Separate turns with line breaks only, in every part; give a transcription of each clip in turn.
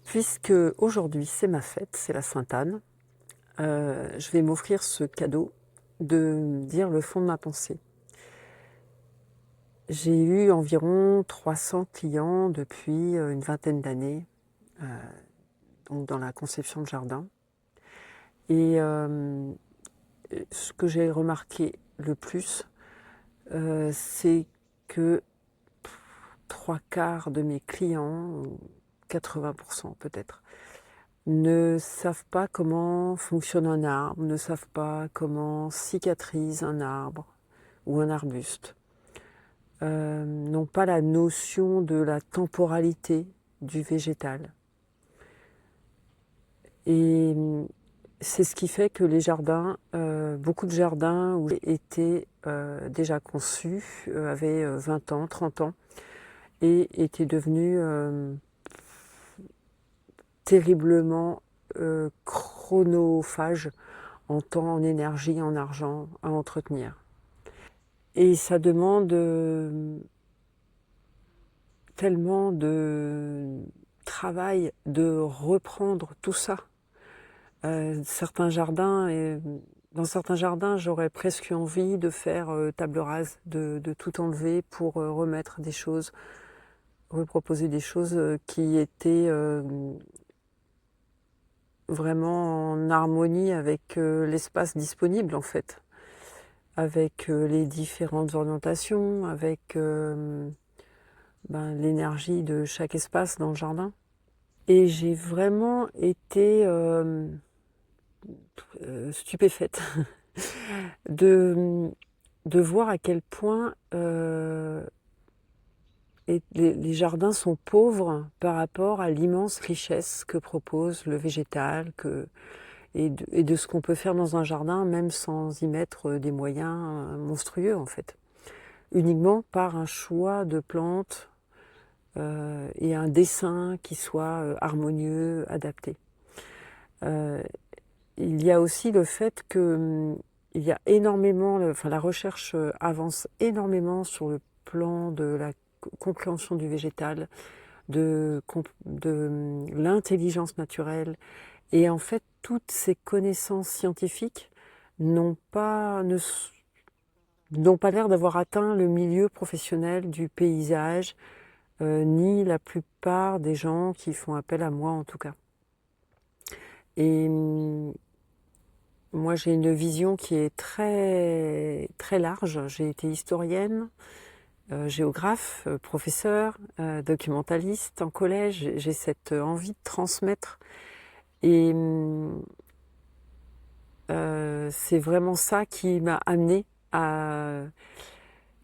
Puisque aujourd'hui c'est ma fête, c'est la Sainte-Anne, je vais m'offrir ce cadeau de dire le fond de ma pensée. J'ai eu environ 300 clients depuis une vingtaine d'années, donc dans la conception de jardin. Et ce que j'ai remarqué le plus, c'est que 3/4 de mes clients, ou 80% peut-être, ne savent pas comment fonctionne un arbre, ne savent pas comment cicatrise un arbre ou un arbuste, n'ont pas la notion de la temporalité du végétal. Et c'est ce qui fait que les jardins, beaucoup de jardins où j'ai été déjà conçus, avaient 20 ans, 30 ans, et étaient devenus terriblement chronophages en temps, en énergie, en argent à entretenir. Et ça demande tellement de travail de reprendre tout ça. Certains jardins, dans certains jardins, j'aurais presque envie de faire table rase, de tout enlever pour remettre des choses, reproposer des choses qui étaient vraiment en harmonie avec l'espace disponible en fait, avec les différentes orientations, avec l'énergie de chaque espace dans le jardin. Et j'ai vraiment été stupéfaite de voir à quel point les jardins sont pauvres par rapport à l'immense richesse que propose le végétal, et de ce qu'on peut faire dans un jardin, même sans y mettre des moyens monstrueux en fait. Uniquement par un choix de plantes et un dessin qui soit harmonieux, adapté. Il y a aussi le fait que il y a énormément, la recherche avance énormément sur le plan de la compréhension du végétal, de l'intelligence naturelle. Et en fait, toutes ces connaissances scientifiques n'ont pas l'air d'avoir atteint le milieu professionnel du paysage, ni la plupart des gens qui font appel à moi en tout cas. Et moi j'ai une vision qui est très, très large. J'ai été historienne, géographe, professeur, documentaliste en collège. J'ai cette envie de transmettre. Et c'est vraiment ça qui m'a amenée à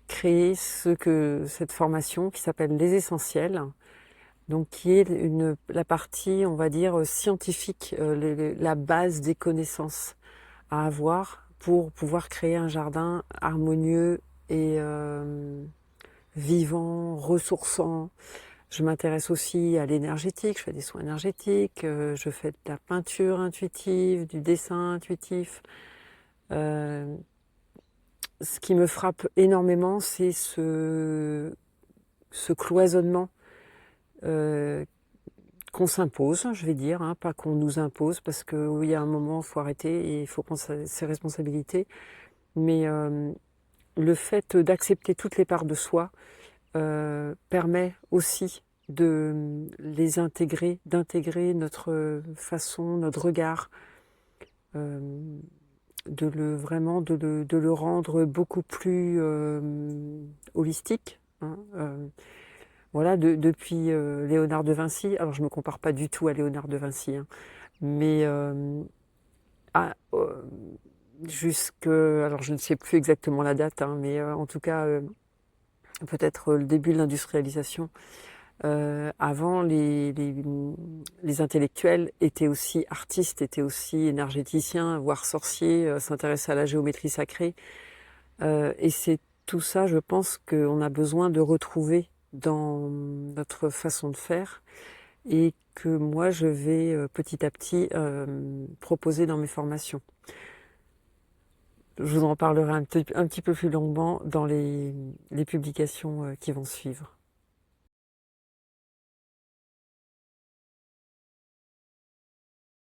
créer cette formation qui s'appelle Les Essentiels, donc qui est la partie, on va dire, scientifique, la base des connaissances à avoir pour pouvoir créer un jardin harmonieux et vivant, ressourçant. Je m'intéresse aussi à l'énergétique, je fais des soins énergétiques, je fais de la peinture intuitive, du dessin intuitif. Ce qui me frappe énormément, c'est ce cloisonnement qu'on s'impose, je vais dire, hein, pas qu'on nous impose, parce que oui, à un moment, il faut arrêter et il faut prendre ses responsabilités. Mais le fait d'accepter toutes les parts de soi permet aussi de les intégrer, d'intégrer notre façon, notre regard, vraiment de le rendre beaucoup plus holistique. Hein, voilà, depuis Léonard de Vinci, alors je ne me compare pas du tout à Léonard de Vinci, hein, mais alors je ne sais plus exactement la date, hein, mais en tout cas, peut-être le début de l'industrialisation. Avant, les intellectuels étaient aussi artistes, étaient aussi énergéticiens, voire sorciers, s'intéressaient à la géométrie sacrée. Et c'est tout ça, je pense, qu'on a besoin de retrouver dans notre façon de faire, et que moi, je vais petit à petit proposer dans mes formations. Je vous en parlerai un petit peu plus longuement dans les publications qui vont suivre.